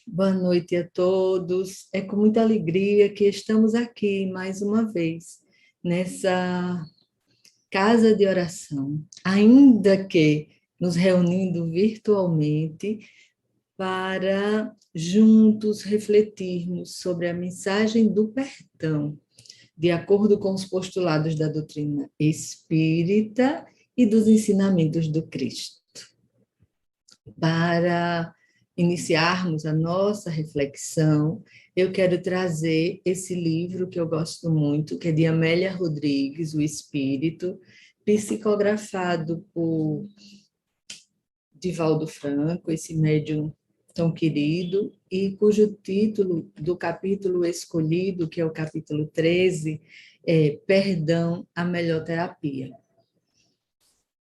Boa noite a todos. É com muita alegria que estamos aqui mais uma vez nessa casa de oração, ainda que nos reunindo virtualmente para juntos refletirmos sobre a mensagem do perdão, de acordo com os postulados da doutrina espírita e dos ensinamentos do Cristo. Para iniciarmos a nossa reflexão, eu quero trazer esse livro que eu gosto muito, que é de Amélia Rodrigues, O Espírito, psicografado por Divaldo Franco, esse médium tão querido, e cujo título do capítulo escolhido, que é o capítulo 13, é Perdão, a Melhor Terapia.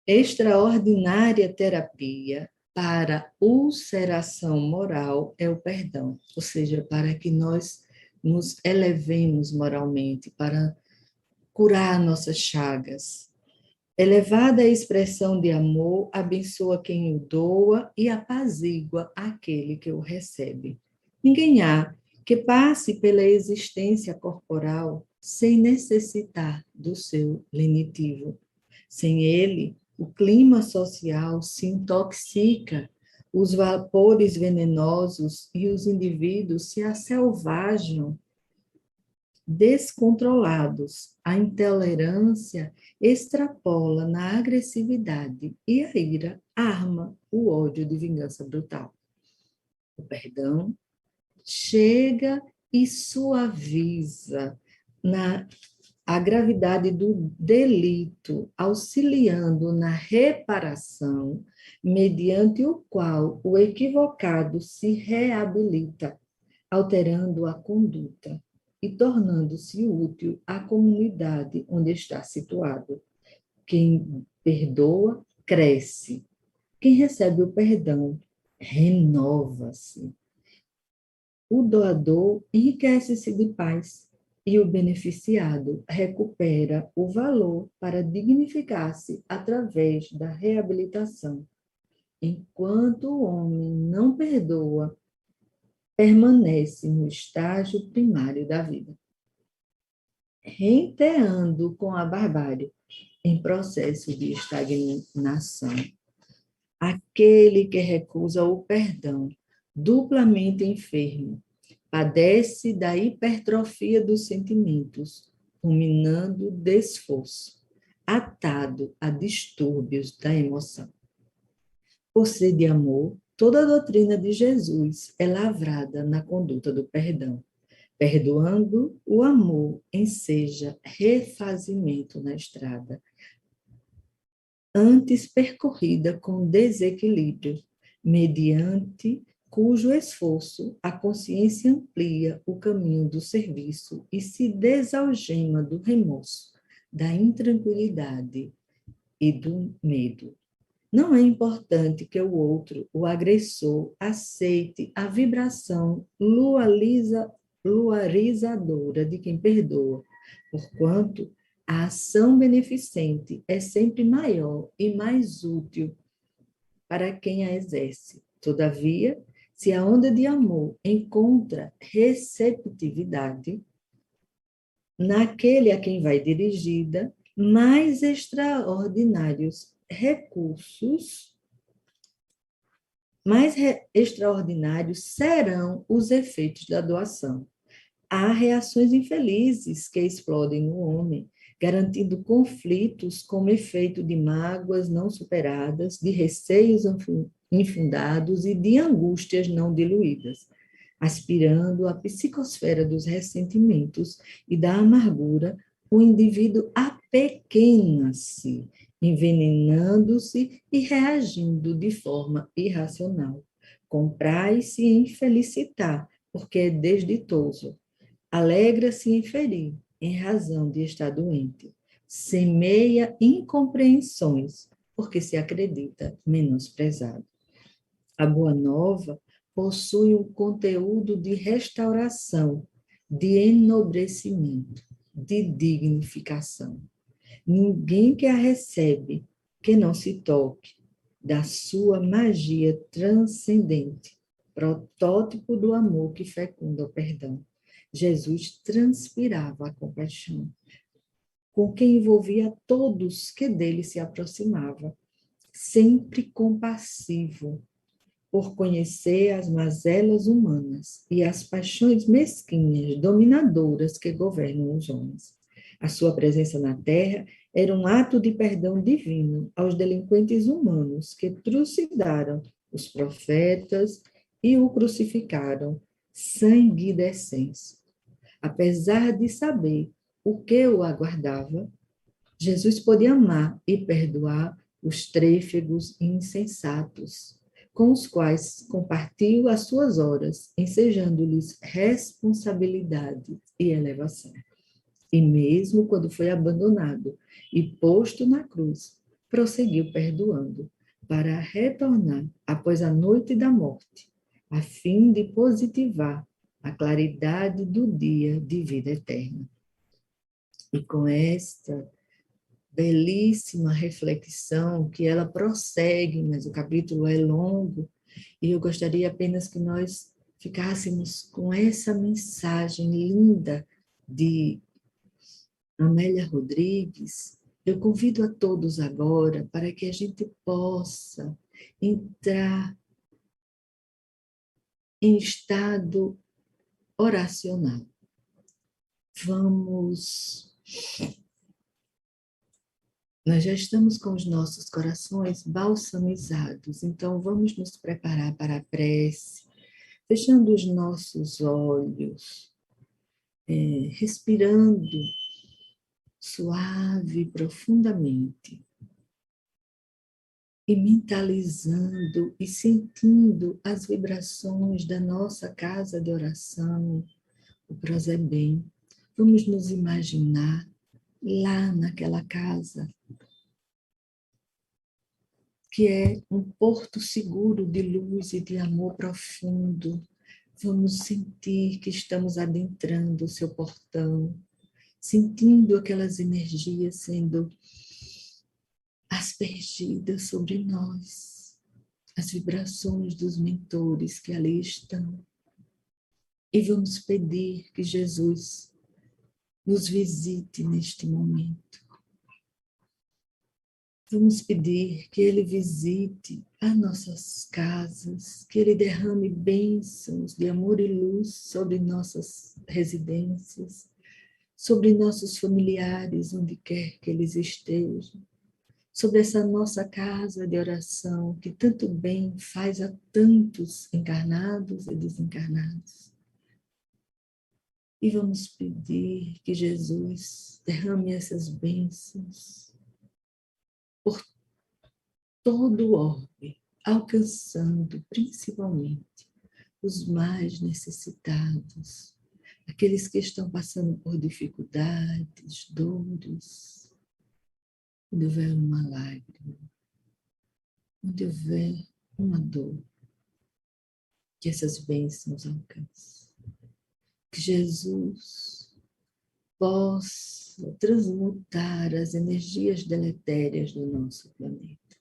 Extraordinária terapia para ulceração moral é o perdão, ou seja, para que nós nos elevemos moralmente, para curar nossas chagas. Elevada expressão de amor, abençoa quem o doa e apazigua aquele que o recebe. Ninguém há que passe pela existência corporal sem necessitar do seu lenitivo. Sem ele, o clima social se intoxica, os vapores venenosos e os indivíduos se asselvajam descontrolados. A intolerância extrapola na agressividade e a ira arma o ódio de vingança brutal. O perdão chega e suaviza a gravidade do delito, auxiliando na reparação, mediante o qual o equivocado se reabilita, alterando a conduta e tornando-se útil à comunidade onde está situado. Quem perdoa, cresce. Quem recebe o perdão, renova-se. O doador enriquece-se de paz e o beneficiado recupera o valor para dignificar-se através da reabilitação. Enquanto o homem não perdoa, permanece no estágio primário da vida, renteando com a barbárie em processo de estagnação. Aquele que recusa o perdão, duplamente enfermo, padece da hipertrofia dos sentimentos, ruminando desforço, atado a distúrbios da emoção. Por ser de amor, toda a doutrina de Jesus é lavrada na conduta do perdão. Perdoando, o amor enseja refazimento na estrada, antes percorrida com desequilíbrio, mediante cujo esforço a consciência amplia o caminho do serviço e se desalgema do remorso, da intranquilidade e do medo. Não é importante que o outro, o agressor, aceite a vibração luarizadora de quem perdoa, porquanto a ação beneficente é sempre maior e mais útil para quem a exerce. Todavia, se a onda de amor encontra receptividade naquele a quem vai dirigida, mais extraordinários extraordinários serão os efeitos da doação. Há reações infelizes que explodem no homem, garantindo conflitos como efeito de mágoas não superadas, de receios infundados e de angústias não diluídas, aspirando à psicosfera dos ressentimentos e da amargura, o indivíduo apequena-se, envenenando-se e reagindo de forma irracional. Compraz-se em felicitar, porque é desditoso. Alegra-se em ferir, em razão de estar doente. Semeia incompreensões, porque se acredita menosprezado. A Boa Nova possui um conteúdo de restauração, de enobrecimento, de dignificação. Ninguém que a recebe que não se toque da sua magia transcendente, protótipo do amor que fecunda o perdão. Jesus transpirava a compaixão, com quem envolvia todos que dele se aproximava, sempre compassivo, por conhecer as mazelas humanas e as paixões mesquinhas, dominadoras que governam os homens. A sua presença na terra era um ato de perdão divino aos delinquentes humanos que trucidaram os profetas e o crucificaram sanguinocentes. Apesar de saber o que o aguardava, Jesus podia amar e perdoar os trêfegos e insensatos, com os quais compartilhou as suas horas, ensejando-lhes responsabilidade e elevação. E mesmo quando foi abandonado e posto na cruz, prosseguiu perdoando, para retornar após a noite da morte, a fim de positivar a claridade do dia de vida eterna. E com esta belíssima reflexão que ela prossegue, mas o capítulo é longo, e eu gostaria apenas que nós ficássemos com essa mensagem linda de Amélia Rodrigues. Eu convido a todos agora para que a gente possa entrar em estado oracional. Nós já estamos com os nossos corações balsamizados, então vamos nos preparar para a prece, fechando os nossos olhos, respirando suave e profundamente, e mentalizando e sentindo as vibrações da nossa casa de oração, o Prozebem. Vamos nos imaginar lá naquela casa, que é um porto seguro de luz e de amor profundo. Vamos sentir que estamos adentrando o seu portão, sentindo aquelas energias sendo aspergidas sobre nós, as vibrações dos mentores que ali estão. E vamos pedir que Jesus nos visite neste momento. Vamos pedir que Ele visite as nossas casas, que Ele derrame bênçãos de amor e luz sobre nossas residências, sobre nossos familiares, onde quer que eles estejam, sobre essa nossa casa de oração, que tanto bem faz a tantos encarnados e desencarnados. E vamos pedir que Jesus derrame essas bênçãos por todo o orbe, alcançando principalmente os mais necessitados, aqueles que estão passando por dificuldades, dores, onde houver uma lágrima, onde houver uma dor, que essas bênçãos alcancem. Que Jesus possa transmutar as energias deletérias do nosso planeta.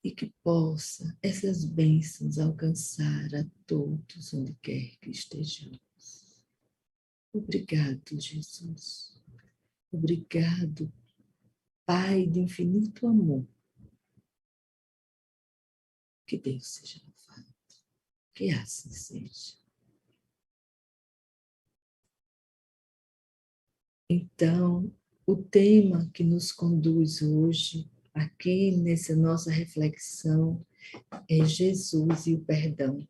E que possa essas bênçãos alcançar a todos onde quer que estejamos. Obrigado, Jesus. Obrigado, Pai de infinito amor. Que Deus seja louvado. Que assim seja. Então, o tema que nos conduz hoje, aqui nessa nossa reflexão, é Jesus e o perdão.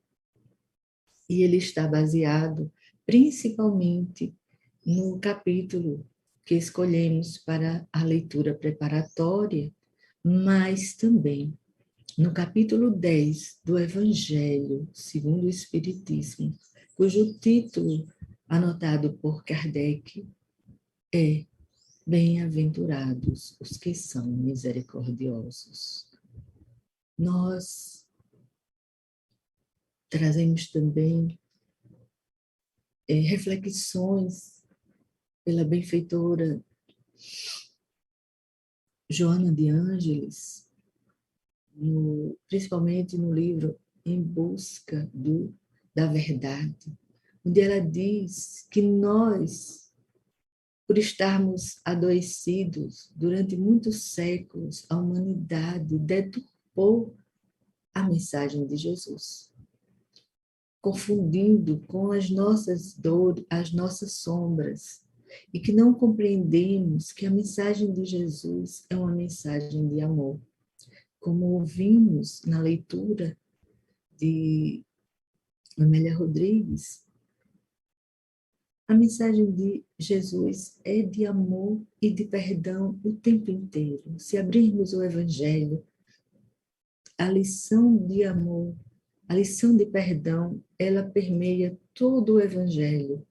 E ele está baseado principalmente no capítulo que escolhemos para a leitura preparatória, mas também no capítulo 10 do Evangelho segundo o Espiritismo, cujo título, anotado por Kardec, é Bem-aventurados os que são misericordiosos. Nós trazemos também reflexões pela benfeitora Joana de Ângeles, principalmente no livro Em Busca da Verdade, onde ela diz que nós, por estarmos adoecidos durante muitos séculos, a humanidade deturpou a mensagem de Jesus, confundindo com as nossas dores, as nossas sombras, e que não compreendemos que a mensagem de Jesus é uma mensagem de amor. Como ouvimos na leitura de Amélia Rodrigues, a mensagem de Jesus é de amor e de perdão o tempo inteiro. Se abrirmos o Evangelho, a lição de amor, a lição de perdão, ela permeia todo o Evangelho.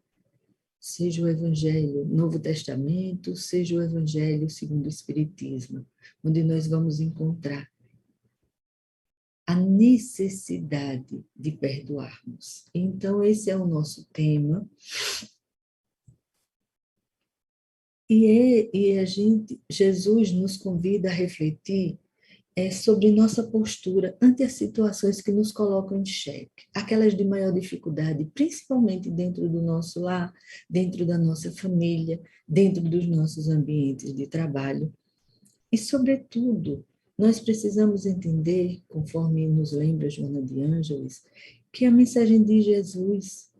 Seja o Evangelho Novo Testamento, seja o Evangelho segundo o Espiritismo, onde nós vamos encontrar a necessidade de perdoarmos. Então, esse é o nosso tema. Jesus nos convida a refletir sobre nossa postura ante as situações que nos colocam em xeque, aquelas de maior dificuldade, principalmente dentro do nosso lar, dentro da nossa família, dentro dos nossos ambientes de trabalho. E, sobretudo, nós precisamos entender, conforme nos lembra Joana de Ângeles, que a mensagem de Jesus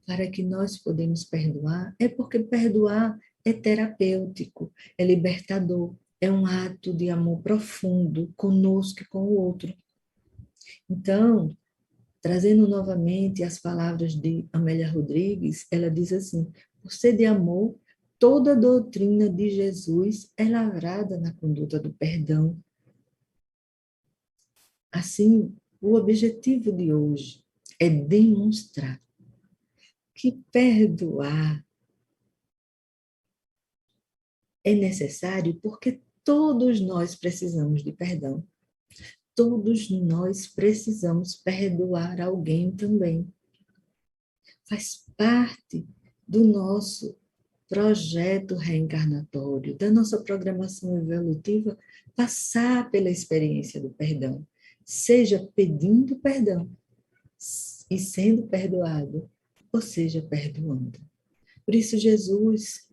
para que nós podemos perdoar é porque perdoar é terapêutico, é libertador, é um ato de amor profundo conosco e com o outro. Então, trazendo novamente as palavras de Amélia Rodrigues, ela diz assim: por ser de amor, toda a doutrina de Jesus é lavrada na conduta do perdão. Assim, o objetivo de hoje é demonstrar que perdoar é necessário porque todos nós precisamos de perdão. Todos nós precisamos perdoar alguém também. Faz parte do nosso projeto reencarnatório, da nossa programação evolutiva, passar pela experiência do perdão, seja pedindo perdão e sendo perdoado, ou seja, perdoando. Por isso, Jesus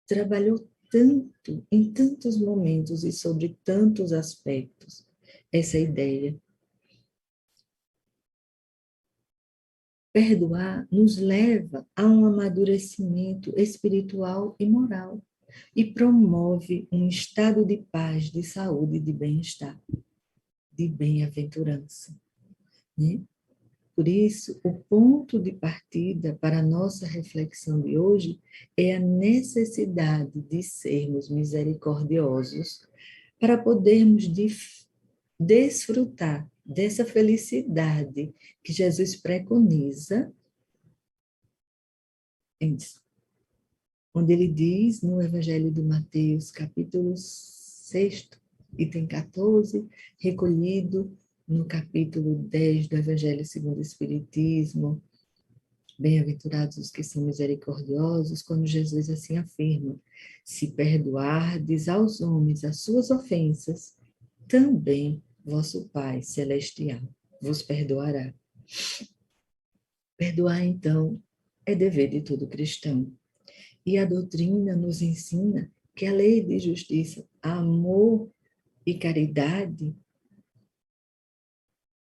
trabalhou tanto, em tantos momentos e sobre tantos aspectos, essa ideia. Perdoar nos leva a um amadurecimento espiritual e moral e promove um estado de paz, de saúde, de bem-estar, de bem-aventurança. Né? Por isso, o ponto de partida para a nossa reflexão de hoje é a necessidade de sermos misericordiosos para podermos desfrutar dessa felicidade que Jesus preconiza, onde ele diz no Evangelho de Mateus, capítulo 6, item 14, recolhido no capítulo 10 do Evangelho segundo o Espiritismo, bem-aventurados os que são misericordiosos, quando Jesus assim afirma: se perdoardes aos homens as suas ofensas, também vosso Pai Celestial vos perdoará. Perdoar, então, é dever de todo cristão. E a doutrina nos ensina que a lei de justiça, amor e caridade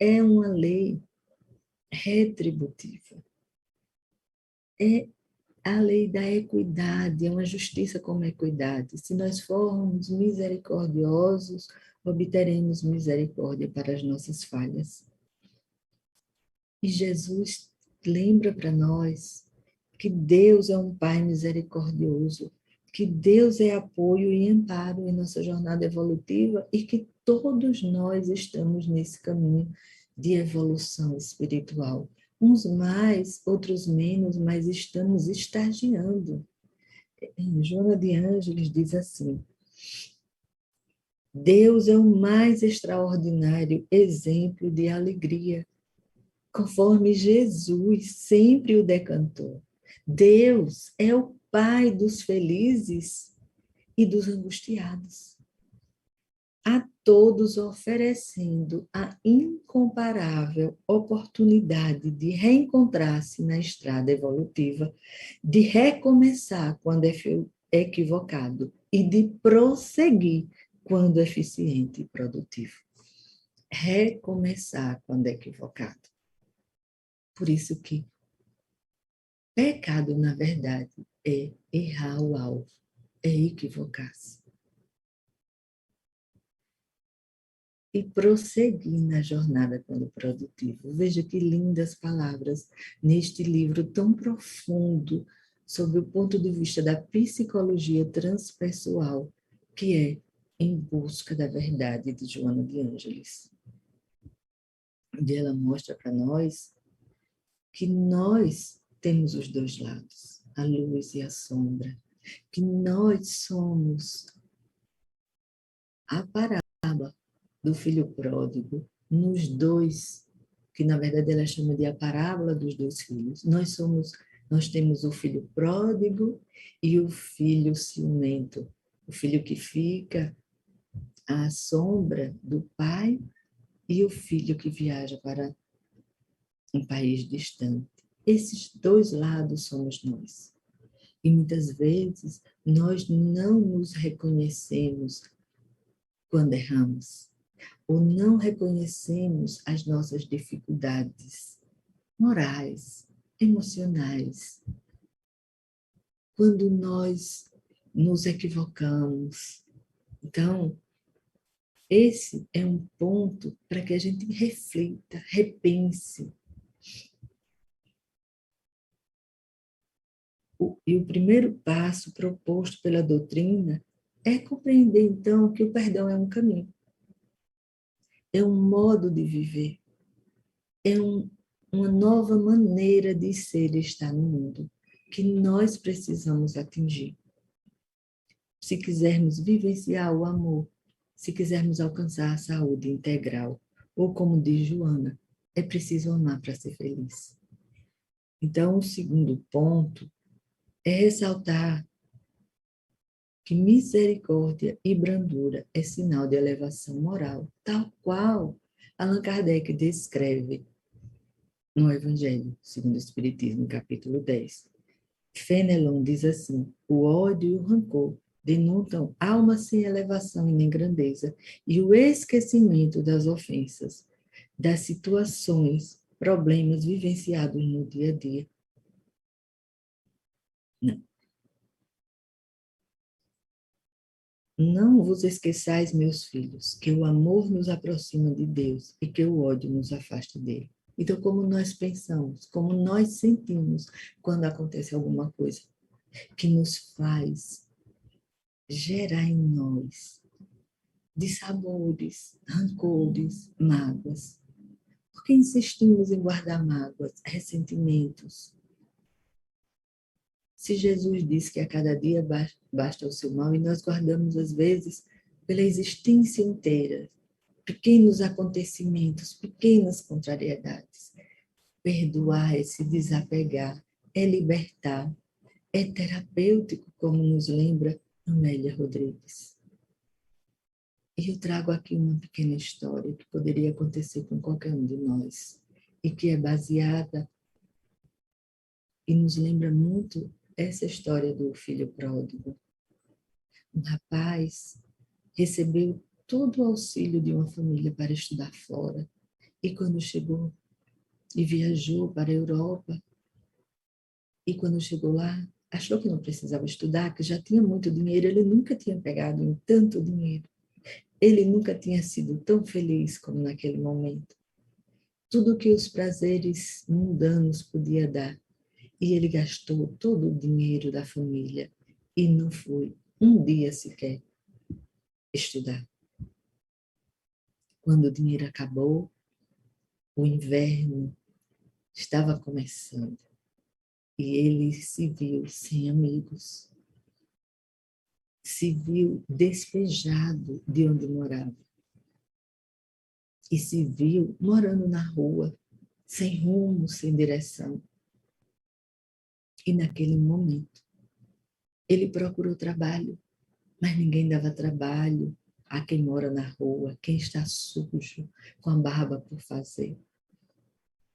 é uma lei retributiva. É a lei da equidade, é uma justiça como equidade. Se nós formos misericordiosos, obteremos misericórdia para as nossas falhas. E Jesus lembra para nós que Deus é um Pai misericordioso, que Deus é apoio e amparo em nossa jornada evolutiva e que todos nós estamos nesse caminho de evolução espiritual. Uns mais, outros menos, mas estamos estagiando. Joana de Ângeles diz assim: Deus é o mais extraordinário exemplo de alegria, conforme Jesus sempre o decantou. Deus é o Pai dos felizes e dos angustiados. a todos oferecendo a incomparável oportunidade de reencontrar-se na estrada evolutiva, de recomeçar quando é equivocado e de prosseguir quando eficiente e produtivo. Recomeçar quando é equivocado. Por isso que pecado, na verdade, é errar o alvo, é equivocar-se. E prosseguir na jornada quando produtivo. Veja que lindas palavras neste livro tão profundo sobre o ponto de vista da psicologia transpessoal, que é Em Busca da Verdade, de Joana de Ângeles. Onde ela mostra para nós que nós temos os dois lados, a luz e a sombra, que nós somos a parábola do filho pródigo nos dois, que na verdade ela chama de a parábola dos dois filhos. Nós temos o filho pródigo e o filho ciumento, o filho que fica à sombra do pai e o filho que viaja para um país distante. Esses dois lados somos nós. E muitas vezes nós não nos reconhecemos quando erramos, ou não reconhecemos as nossas dificuldades morais, emocionais, quando nós nos equivocamos. Então, esse é um ponto para que a gente reflita, repense. E o primeiro passo proposto pela doutrina é compreender, então, que o perdão é um caminho, é um modo de viver, é uma nova maneira de ser e estar no mundo, que nós precisamos atingir. Se quisermos vivenciar o amor, se quisermos alcançar a saúde integral, ou como diz Joana, é preciso amar para ser feliz. Então, o segundo ponto é ressaltar que misericórdia e brandura é sinal de elevação moral, tal qual Allan Kardec descreve no Evangelho, segundo o Espiritismo, capítulo 10. Fenelon diz assim: o ódio e o rancor denotam alma sem elevação e nem grandeza, e o esquecimento das ofensas, das situações, problemas vivenciados no dia a dia. Não. Não vos esqueçais, meus filhos, que o amor nos aproxima de Deus e que o ódio nos afasta dele. Então, como nós pensamos, como nós sentimos quando acontece alguma coisa que nos faz gerar em nós dissabores, rancores, mágoas. Por que insistimos em guardar mágoas, ressentimentos? Se Jesus disse que a cada dia basta o seu mal, e nós guardamos, às vezes, pela existência inteira, pequenos acontecimentos, pequenas contrariedades. Perdoar é se desapegar, é libertar, é terapêutico, como nos lembra Amélia Rodrigues. E eu trago aqui uma pequena história que poderia acontecer com qualquer um de nós e que é baseada e nos lembra muito essa história do filho pródigo. Um rapaz recebeu todo o auxílio de uma família para estudar fora e quando chegou e viajou para a Europa e quando chegou lá achou que não precisava estudar, que já tinha muito dinheiro, ele nunca tinha pegado em tanto dinheiro. Ele nunca tinha sido tão feliz como naquele momento. Tudo que os prazeres mundanos podia dar. E ele gastou todo o dinheiro da família e não foi um dia sequer estudar. Quando o dinheiro acabou, o inverno estava começando e ele se viu sem amigos, se viu despejado de onde morava e se viu morando na rua, sem rumo, sem direção. E naquele momento, ele procurou trabalho, mas ninguém dava trabalho. a quem mora na rua, quem está sujo, com a barba por fazer.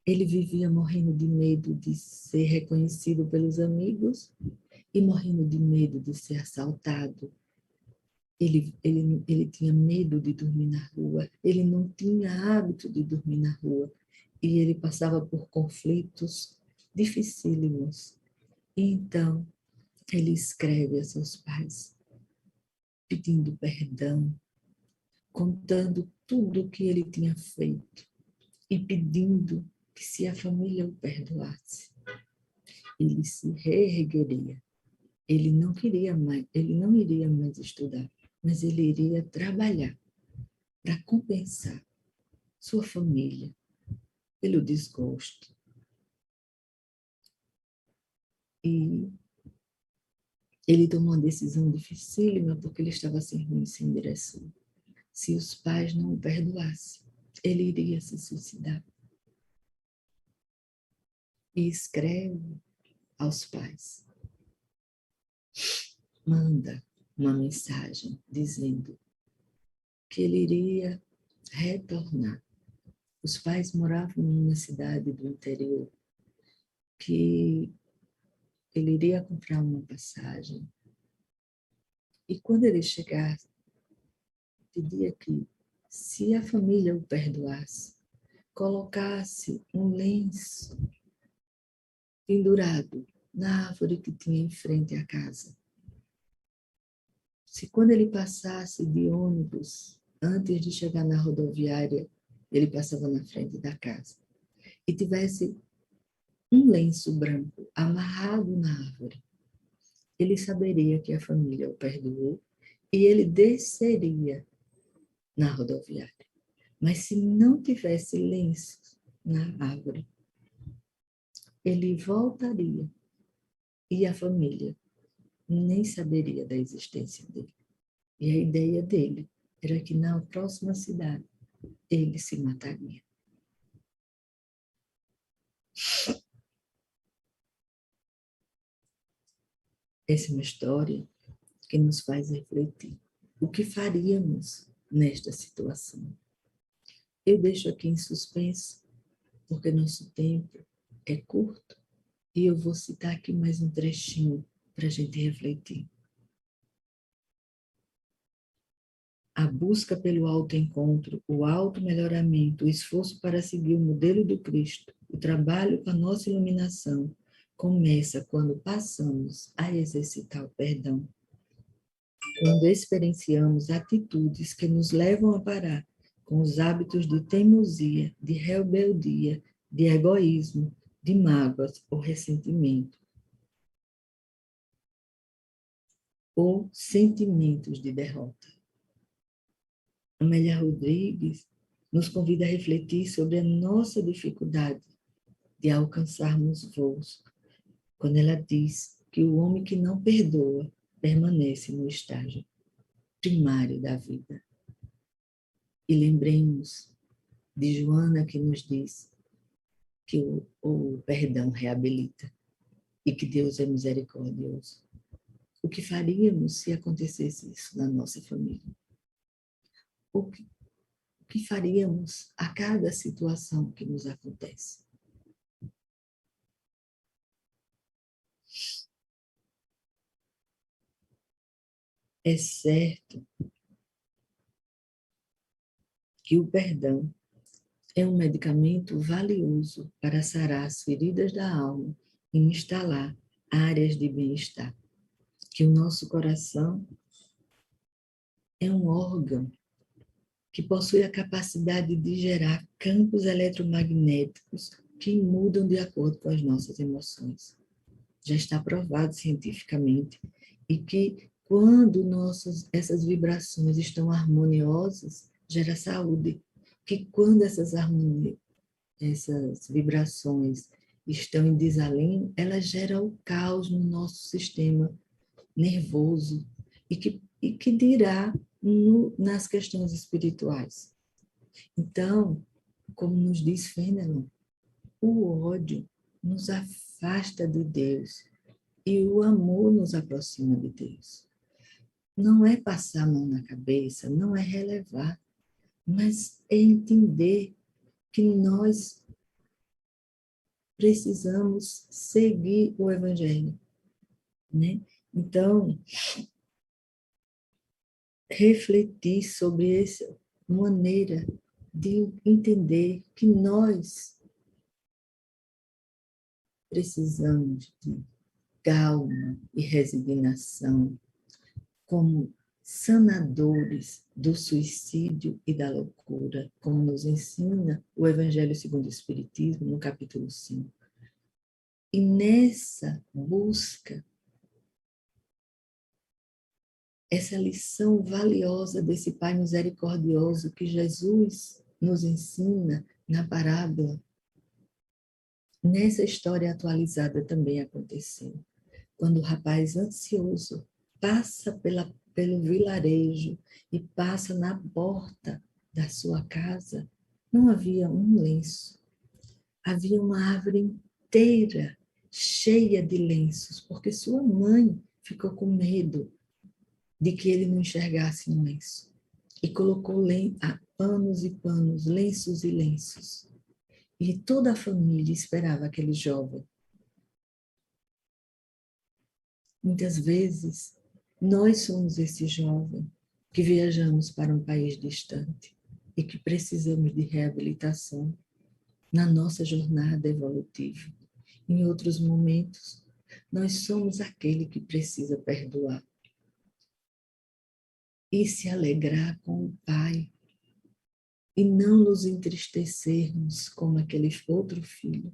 Ele vivia morrendo de medo de ser reconhecido pelos amigos e morrendo de medo de ser assaltado. Ele tinha medo de dormir na rua, ele não tinha hábito de dormir na rua e ele passava por conflitos dificílimos. E então, ele escreve a seus pais, pedindo perdão, contando tudo o que ele tinha feito e pedindo que se a família o perdoasse, ele se reergueria. Ele não iria mais estudar, mas ele iria trabalhar para compensar sua família pelo desgosto. E ele tomou uma decisão dificílima porque ele estava sem rumo, sem direção. Se os pais não o perdoassem, ele iria se suicidar. E escreve aos pais, manda uma mensagem dizendo que ele iria retornar. Os pais moravam numa cidade do interior, que ele iria comprar uma passagem. E quando ele chegasse, pedia que, se a família o perdoasse, colocasse um lenço pendurado na árvore que tinha em frente à casa. Se quando ele passasse de ônibus, antes de chegar na rodoviária, ele passava na frente da casa, e tivesse um lenço branco amarrado na árvore, ele saberia que a família o perdoou e ele desceria na rodoviária. Mas se não tivesse lenço na árvore, ele voltaria e a família nem saberia da existência dele. E a ideia dele era que na próxima cidade ele se mataria. Essa é uma história que nos faz refletir. O que faríamos nesta situação? Eu deixo aqui em suspenso, porque nosso tempo é curto, e eu vou citar aqui mais um trechinho para a gente refletir. A busca pelo autoencontro, o automelhoramento, o esforço para seguir o modelo do Cristo, o trabalho com a nossa iluminação, começa quando passamos a exercitar o perdão. Quando experienciamos atitudes que nos levam a parar com os hábitos de teimosia, de rebeldia, de egoísmo, de mágoas ou ressentimento, ou sentimentos de derrota. Amélia Rodrigues nos convida a refletir sobre a nossa dificuldade de alcançarmos voos, quando ela diz que o homem que não perdoa permanece no estágio primário da vida. E lembremos de Joana, que nos diz que o perdão reabilita e que Deus é misericordioso. O que faríamos se acontecesse isso na nossa família? O que faríamos a cada situação que nos acontece? É certo que o perdão é um medicamento valioso para sarar as feridas da alma e instalar áreas de bem-estar. Que o nosso coração é um órgão que possui a capacidade de gerar campos eletromagnéticos que mudam de acordo com as nossas emoções. Já está provado cientificamente e que quando essas vibrações estão harmoniosas, gera saúde. Que quando essas vibrações estão em desalinho, elas geram o caos no nosso sistema nervoso e que dirá nas questões espirituais. Então, como nos diz Fenelon, o ódio nos afasta de Deus e o amor nos aproxima de Deus. não é passar a mão na cabeça, não é relevar, mas é entender que nós precisamos seguir o Evangelho, né? Então, refletir sobre essa maneira de entender que nós precisamos de calma e resignação como sanadores do suicídio e da loucura, como nos ensina o Evangelho segundo o Espiritismo, no capítulo 5. E nessa busca, essa lição valiosa desse Pai misericordioso que Jesus nos ensina na parábola, nessa história atualizada também aconteceu. Quando o rapaz ansioso passa pelo vilarejo e passa na porta da sua casa, não havia um lenço, havia uma árvore inteira cheia de lenços, porque sua mãe ficou com medo de que ele não enxergasse um lenço. E colocou panos e panos, lenços e lenços. E toda a família esperava aquele jovem. Muitas vezes, nós somos esse jovem que viajamos para um país distante e que precisamos de reabilitação na nossa jornada evolutiva. Em outros momentos, nós somos aquele que precisa perdoar e se alegrar com o Pai e não nos entristecermos como aquele outro filho.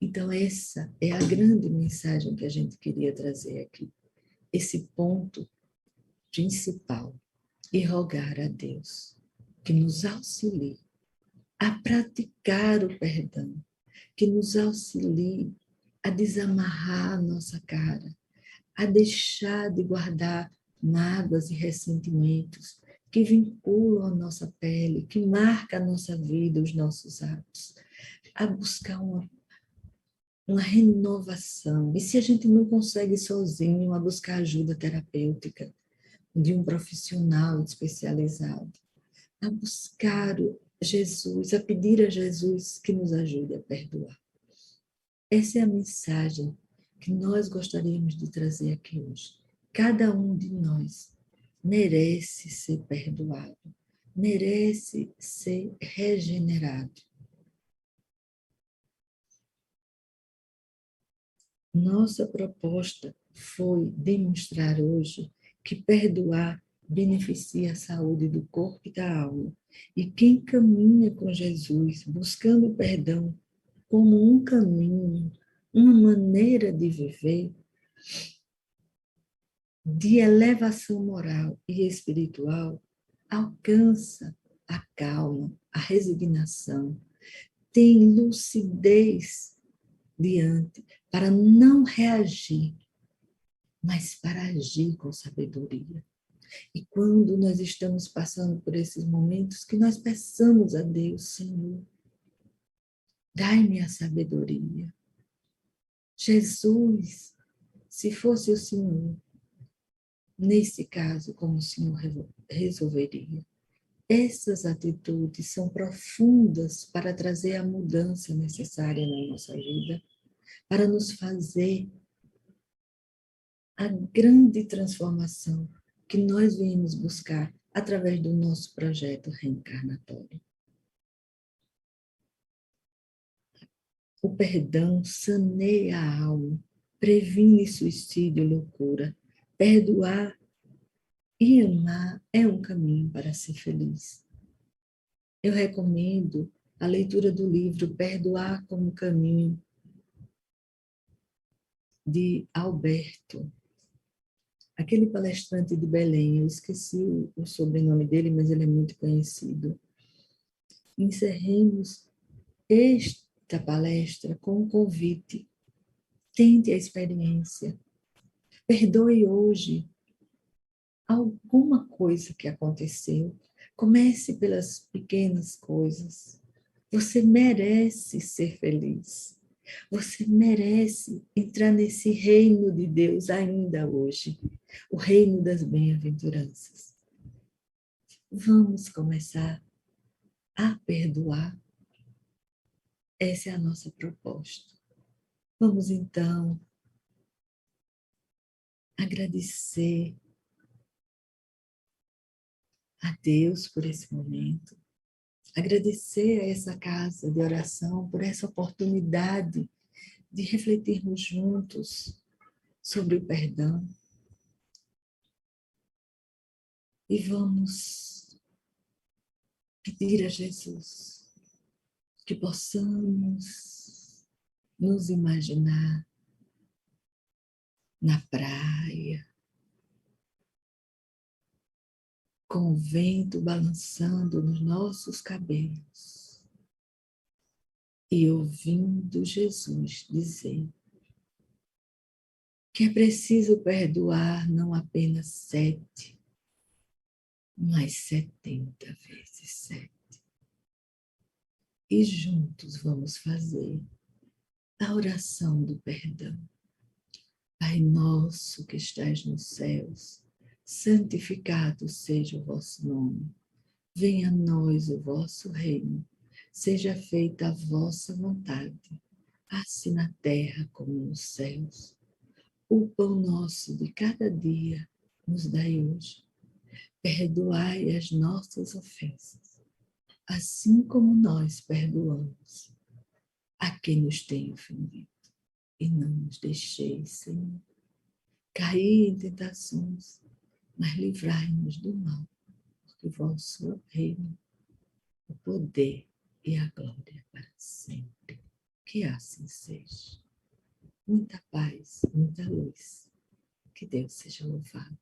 Então, essa é a grande mensagem que a gente queria trazer aqui. Esse ponto principal. E rogar a Deus que nos auxilie a praticar o perdão, que nos auxilie a desamarrar a nossa cara, a deixar de guardar mágoas e ressentimentos que vinculam a nossa pele, que marcam a nossa vida, os nossos atos, a buscar uma renovação. E se a gente não consegue sozinho, a buscar ajuda terapêutica de um profissional especializado, a buscar Jesus, a pedir a Jesus que nos ajude a perdoar. Essa é a mensagem que nós gostaríamos de trazer aqui hoje. Cada um de nós merece ser perdoado, merece ser regenerado. Nossa proposta foi demonstrar hoje que perdoar beneficia a saúde do corpo e da alma. E quem caminha com Jesus, buscando o perdão como um caminho, uma maneira de viver, de elevação moral e espiritual, alcança a calma, a resignação, tem lucidez diante para não reagir, mas para agir com sabedoria. E quando nós estamos passando por esses momentos, que nós peçamos a Deus, Senhor, dai-me a sabedoria. Jesus, se fosse o Senhor, nesse caso, como o Senhor resolveria? Essas atitudes são profundas para trazer a mudança necessária na nossa vida, para nos fazer a grande transformação que nós viemos buscar através do nosso projeto reencarnatório. O perdão saneia a alma, previne suicídio e loucura. Perdoar e amar é um caminho para ser feliz. Eu recomendo a leitura do livro Perdoar como Caminho, de Alberto. Aquele palestrante de Belém, eu esqueci o sobrenome dele, mas ele é muito conhecido. Encerremos esta palestra com um convite. Tente a experiência. Perdoe hoje alguma coisa que aconteceu. Comece pelas pequenas coisas. Você merece ser feliz. Você merece entrar nesse reino de Deus ainda hoje, o reino das bem-aventuranças. Vamos começar a perdoar. Essa é a nossa proposta. Vamos então agradecer a Deus por esse momento, agradecer a essa casa de oração por essa oportunidade de refletirmos juntos sobre o perdão. E vamos pedir a Jesus que possamos nos imaginar na praia, com o vento balançando nos nossos cabelos e ouvindo Jesus dizer que é preciso perdoar não apenas 7, mas 70 vezes 7. E juntos vamos fazer a oração do perdão. Pai nosso que estais nos céus, santificado seja o vosso nome. Venha a nós o vosso reino. Seja feita a vossa vontade, assim na terra como nos céus. O pão nosso de cada dia nos dai hoje. Perdoai as nossas ofensas, assim como nós perdoamos a quem nos tem ofendido. E não nos deixeis, Senhor, cair em tentações, mas livrai-nos do mal, porque vosso é o reino, o poder e a glória para sempre. Que assim seja. Muita paz, muita luz. Que Deus seja louvado.